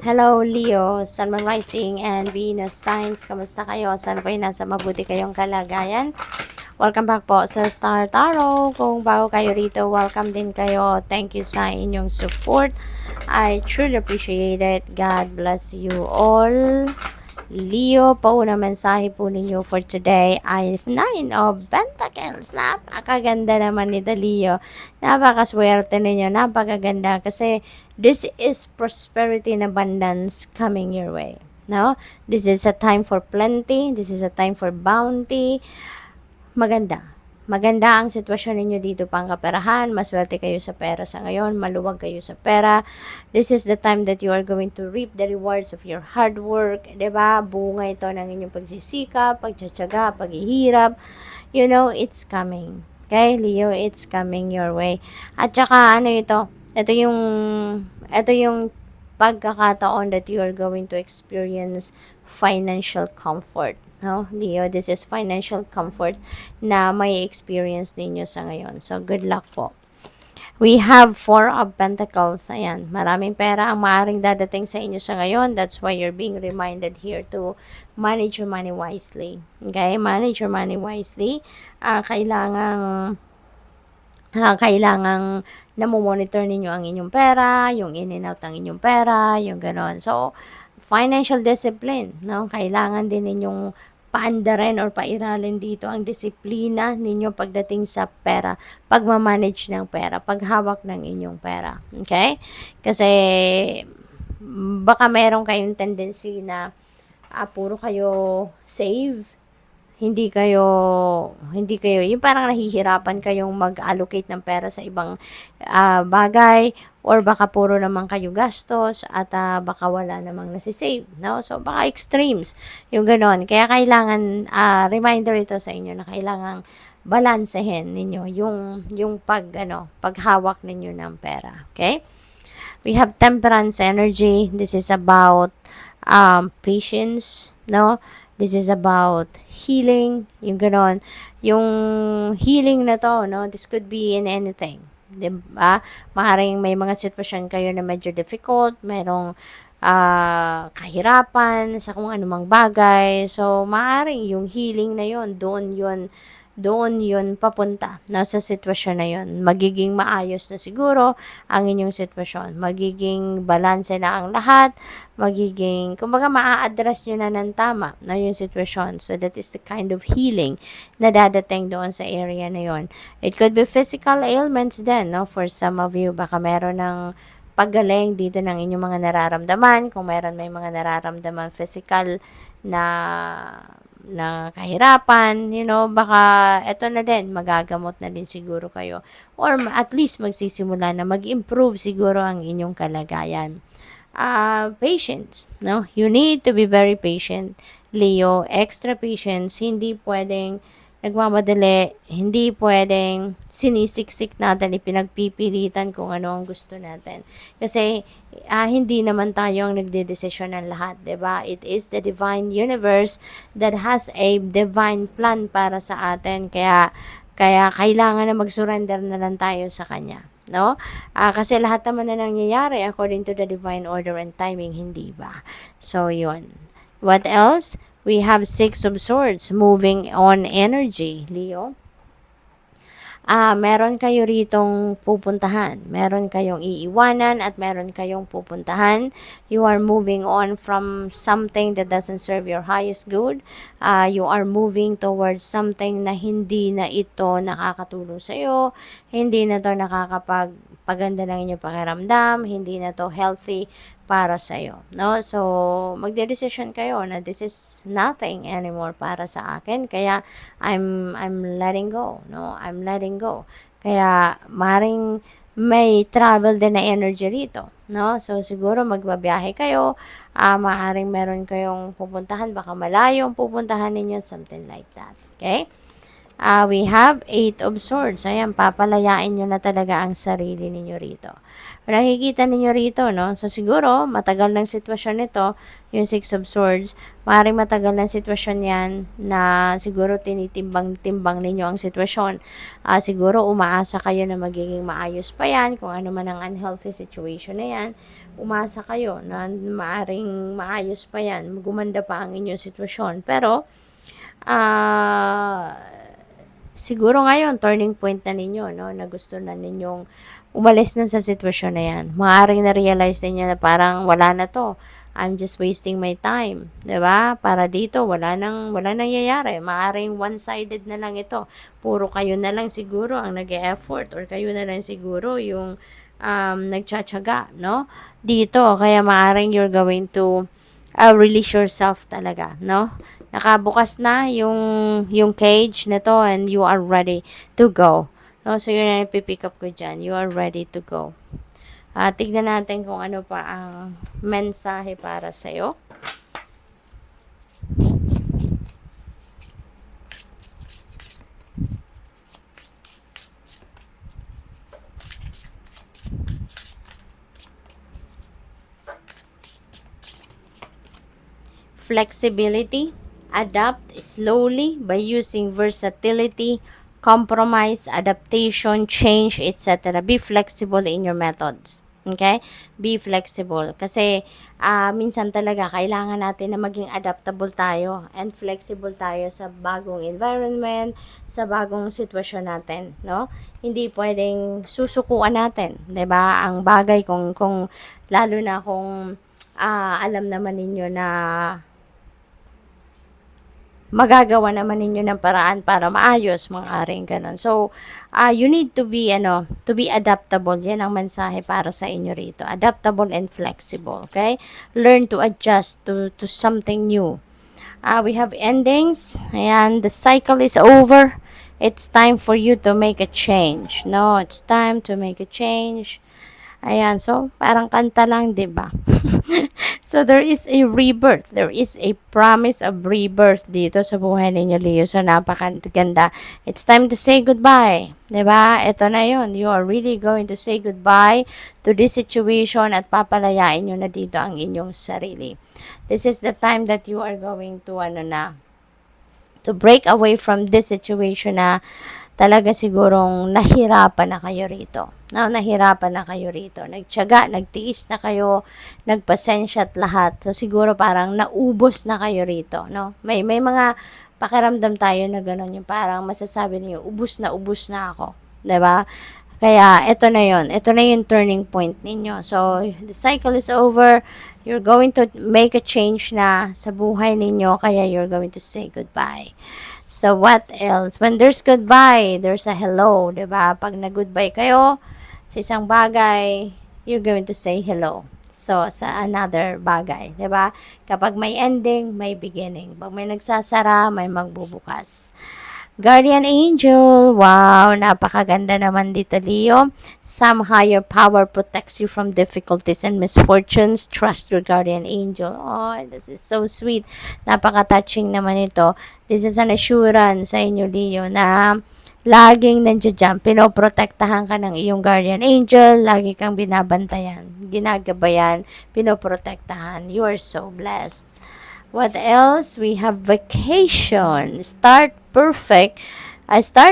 Hello Leo, Sun Moon Rising and Venus Signs. Kamusta kayo? Sana po nasa mabuti kayong kalagayan. Welcome back po sa Star Tarot. Kung bago kayo rito, welcome din kayo. Thank you sa inyong support. I truly appreciate it. God bless you all. Leo, pauna mensahe po ninyo for today ay Nine of Pentacles. Napakaganda naman nito, Leo. Napakaswerte ninyo. Napakaganda kasi this is prosperity and abundance coming your way. No? This is a time for plenty. This is a time for bounty. Maganda. Maganda ang sitwasyon ninyo dito pang kaperahan. Maswerte kayo sa pera sa ngayon. Maluwag kayo sa pera. This is the time that you are going to reap the rewards of your hard work. Diba? Bunga ito ng inyong pagsisikap, pagtsatsaga, paghihirap. You know, it's coming. Okay, Leo, it's coming your way. At saka, ano ito? Ito yung pagkakataon that you are going to experience financial comfort. No, Leo, this is financial comfort na may experience ninyo sa ngayon. So, good luck po. We have Four of Pentacles. Ayan, maraming pera ang maaaring dadating sa inyo sa ngayon. That's why you're being reminded here to manage your money wisely. Okay, manage your money wisely. Kailangang namomonitor ninyo ang inyong pera, yung in and out ng inyong pera, yung ganon. So, financial discipline, no? Kailangan din ninyong paandarin or pairalin dito ang disiplina ninyo pagdating sa pera, pagmamanage ng pera, paghawak ng inyong pera. Okay? Kasi baka meron kayong tendency na puro kayo save, hindi kayo yung parang nahihirapan kayong mag-allocate ng pera sa ibang bagay, or baka puro naman kayo gastos at baka wala namang nasisave, no? So baka extremes yung ganon, kaya kailangan reminder ito sa inyo na kailangan balansehin ninyo yung paghawak ninyo ng pera. Okay, we have Temperance energy. This is about patience, no? This is about healing, yung ganon. Yung healing na to, no? This could be in anything. Diba? Maaaring may mga sitwasyon kayo na medyo difficult, merong kahirapan sa kung anumang bagay. So, maaaring yung healing na yon, doon yun papunta, nasa sitwasyon na yon. Magiging maayos na siguro ang inyong sitwasyon. Magiging balanse na ang lahat. Kumbaga maa-address nyo na ng tama na yung sitwasyon. So, that is the kind of healing na dadating doon sa area na yon. It could be physical ailments then, no? For some of you, baka meron ng paggaling dito ng inyong mga nararamdaman. Kung may mga nararamdaman physical na kahirapan, baka eto na din, magagamot na din siguro kayo. Or at least magsisimula na mag-improve siguro ang inyong kalagayan. Patience, no? You need to be very patient, Leo. Extra patience, hindi pwedeng nagmamadali, hindi pwedeng sinisiksik natin, ipinagpipilitan kung ano ang gusto natin. Kasi hindi naman tayo ang nagdedesisyon ng lahat, 'di ba? It is the divine universe that has a divine plan para sa atin. Kaya kailangan na mag-surrender na lang tayo sa kanya, no? Kasi lahat naman na nangyayari according to the divine order and timing, hindi ba? So, yun. What else? We have Six of Swords, moving on energy, Leo. Meron kayo ritong pupuntahan. Meron kayong iiwanan at meron kayong pupuntahan. You are moving on from something that doesn't serve your highest good. You are moving towards something na hindi na ito nakakatulong sa'yo. Hindi na to nakakapagpaganda ng inyong pakiramdam. Hindi na to healthy para sa'yo, no? So, magde-decision kayo na this is nothing anymore para sa akin. Kaya, I'm letting go, no? I'm letting go. Kaya, maring may travel din na energy rito, no? So, siguro magbabiyahe kayo, maaring meron kayong pupuntahan, baka malayo ang pupuntahan ninyo, something like that, okay? We have 8 of Swords. Ayan, papalayain nyo na talaga ang sarili ninyo rito. Nakikita ninyo rito, no? So, siguro, matagal ng sitwasyon nito, yung 6 of Swords. Maaaring matagal ng sitwasyon yan na siguro tinitimbang-timbang ninyo ang sitwasyon. Siguro, umaasa kayo na magiging maayos pa yan, kung ano man ang unhealthy situation na yan. Umasa kayo na maaaring maayos pa yan, gumanda pa ang inyong sitwasyon. Pero, siguro ngayon, turning point na ninyo, no, na gusto na ninyong umalis na sa sitwasyon na yan. Maaaring na-realize ninyo na parang wala na to. I'm just wasting my time. 'Di ba? Para dito, wala nang nangyayari. Maaaring one-sided na lang ito. Puro kayo na lang siguro ang nag-e-effort or kayo na lang siguro yung nagtsatsaga, no? Dito, kaya maaaring you're going to release yourself talaga, no? Nakabukas na yung cage nito and you are ready to go. No? So, yun ang pipick up ko dyan. You are ready to go. Tignan natin kung ano pa ang mensahe para sa'yo. Flexibility. Adapt slowly by using versatility, compromise, adaptation, change, etc. Be flexible in your methods. Okay? Be flexible. Kasi minsan talaga kailangan natin na maging adaptable tayo and flexible tayo sa bagong environment, sa bagong sitwasyon natin, no? Hindi pwedeng susukuan natin, 'di ba? Ang bagay kung lalo na kung alam naman ninyo na magagawa naman ninyo ng paraan para maayos, maaaring ganun. So, you need to be adaptable. Yan ang mensahe para sa inyo rito. Adaptable and flexible, okay? Learn to adjust to something new. We have endings. Ayan, the cycle is over. It's time for you to make a change. No, it's time to make a change. Ayan, so parang kanta lang, 'di ba? So there is a rebirth. There is a promise of rebirth dito sa buhay ninyo, Leo. So napakaganda. It's time to say goodbye. 'Di ba? Ito na 'yon. You are really going to say goodbye to this situation at papalayain niyo na dito ang inyong sarili. This is the time that you are going to to break away from this situation na talaga sigurong nahirapan na kayo rito. No, nahirapan na kayo rito. Nagtiyaga, nagtiis na kayo, nagpasensya at lahat. So, siguro parang naubos na kayo rito. No? May mga pakiramdam tayo na gano'n. Yung parang masasabi niyo, ubus na ako. 'Di ba? Kaya, ito na yon. Ito na yung turning point ninyo. So, the cycle is over. You're going to make a change na sa buhay ninyo. Kaya, you're going to say goodbye. So, what else? When there's goodbye, there's a hello, 'di ba? Pag nag-goodbye kayo sa isang bagay, you're going to say hello. So, sa another bagay, 'di ba? Kapag may ending, may beginning. Pag may nagsasara, may magbubukas. Guardian Angel, wow, napakaganda naman dito, Leo. Some higher power protects you from difficulties and misfortunes. Trust your Guardian Angel. Oh, this is so sweet. Napaka-touching naman ito. This is an assurance sa inyo, Leo, na laging nandiyan, pinoprotektahan ka ng iyong Guardian Angel, lagi kang binabantayan, ginagabayan, pinoprotektahan. You are so blessed. What else? We have vacation. Start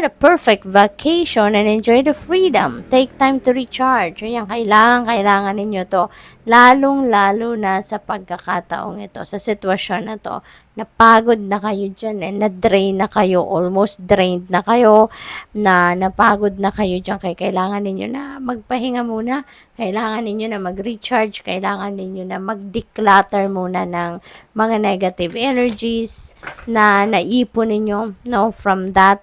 a perfect vacation and enjoy the freedom. Take time to recharge. Ayan, kailangan ninyo to. Lalong-lalo na sa pagkakataong ito, sa sitwasyon na to. Napagod na kayo dyan and na-drain na kayo, almost drained na kayo, na napagod na kayo dyan. Kaya kailangan ninyo na magpahinga muna. Kailangan ninyo na mag-recharge. Kailangan ninyo na mag-declutter muna ng mga negative energies na naipon ninyo, no, from that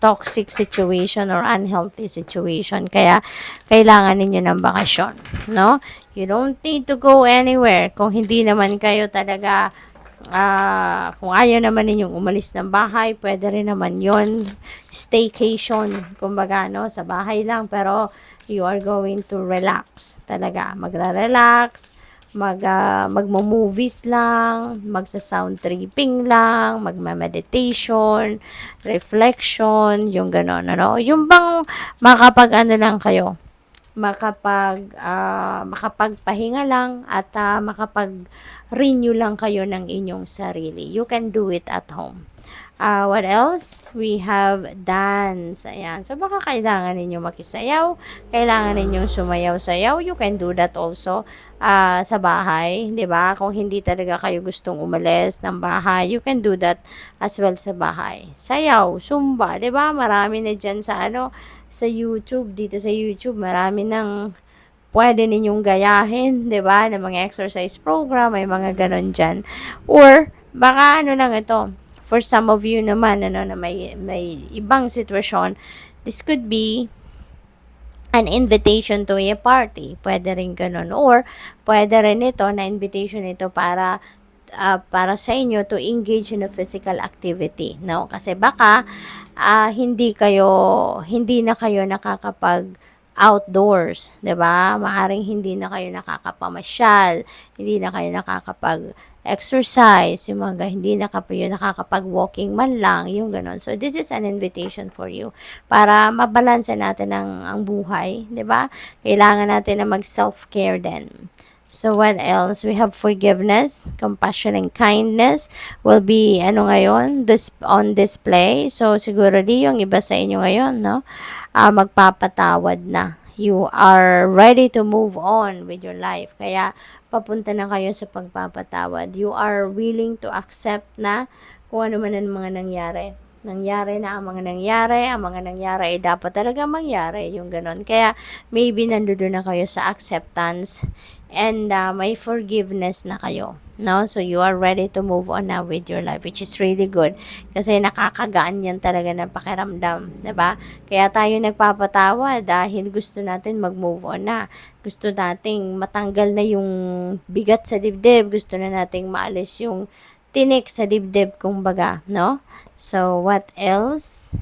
toxic situation or unhealthy situation. Kaya, kailangan ninyo ng bakasyon, no? You don't need to go anywhere kung hindi naman kayo talaga, kung ayaw naman ninyong umalis ng bahay, pwede rin naman yon, staycation, kumbaga, no? Sa bahay lang, pero you are going to relax, talaga, magra-relax, magmo-movies lang, magsa-sound tripping lang, magma-meditation, reflection, yung gano'n, ano? Yung bang makapag-ano lang kayo, makapagpahinga lang at makapag-renew lang kayo ng inyong sarili. You can do it at home. What else? We have dance. Ayan. So, baka kailangan ninyo makisayaw, kailangan ninyong sumayaw-sayaw. You can do that also sa bahay, di ba? Kung hindi talaga kayo gustong umalis ng bahay, you can do that as well sa bahay. Sayaw, zumba, di ba? Marami na dyan sa YouTube, dito sa YouTube, marami ng pwede ninyong gayahin, di ba? Ng mga exercise program, may mga ganon dyan. Or, baka lang ito, for some of you naman, na may ibang sitwasyon, this could be an invitation to a party. Pwede rin ganun. Or, pwede rin ito, na invitation ito para sa inyo to engage in a physical activity. No? Kasi baka, hindi na kayo nakakapag outdoors, 'di ba? Maaring hindi na kayo nakakapamasyal, hindi na kayo nakakapag-exercise, yung mga hindi na kayo nakakapag-walking man lang, yung ganon. So this is an invitation for you para mabalanse natin ang buhay, 'di ba? Kailangan natin na mag-self-care din. So what else? We have forgiveness, compassion, and kindness will be ngayon on display. So siguro yung iba sa inyo ngayon, no? Magpapatawad na. You are ready to move on with your life. Kaya papunta na kayo sa pagpapatawad. You are willing to accept na kung ano man ang mga nangyari. Nangyari na ang mga nangyari ay dapat talaga mangyari, yung ganon. Kaya maybe nandoon na kayo sa acceptance and may forgiveness na kayo, no? So you are ready to move on now with your life, which is really good kasi nakakagaan yan talaga ng pakiramdam, 'di ba? Kaya tayo nagpapatawa dahil gusto natin mag-move on na, gusto nating matanggal na yung bigat sa dibdib, gusto na nating maalis yung tinik sa dibdib, kumbaga, no? So what else?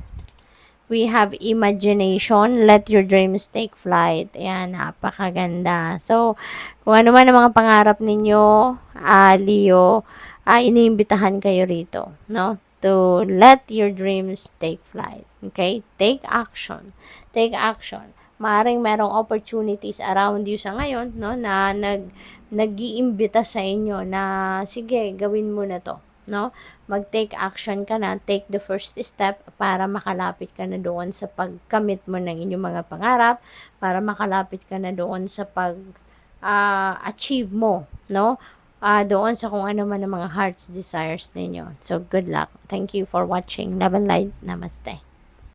We have imagination, let your dreams take flight. Ayan, napakaganda. So, kung ano man ang mga pangarap ninyo, Leo, iniimbitahan kayo rito, no? To let your dreams take flight. Okay? Take action. Take action. Maring merong opportunities around you sa ngayon, no, na nag-iimbita sa inyo na sige, gawin mo na to, no? Mag-take action ka na, take the first step para makalapit ka na doon sa pagkamit mo ng inyong mga pangarap, para makalapit ka na doon sa achieve mo, no? Doon sa kung ano man ang mga heart's desires ninyo. So, good luck. Thank you for watching. Love and light. Namaste.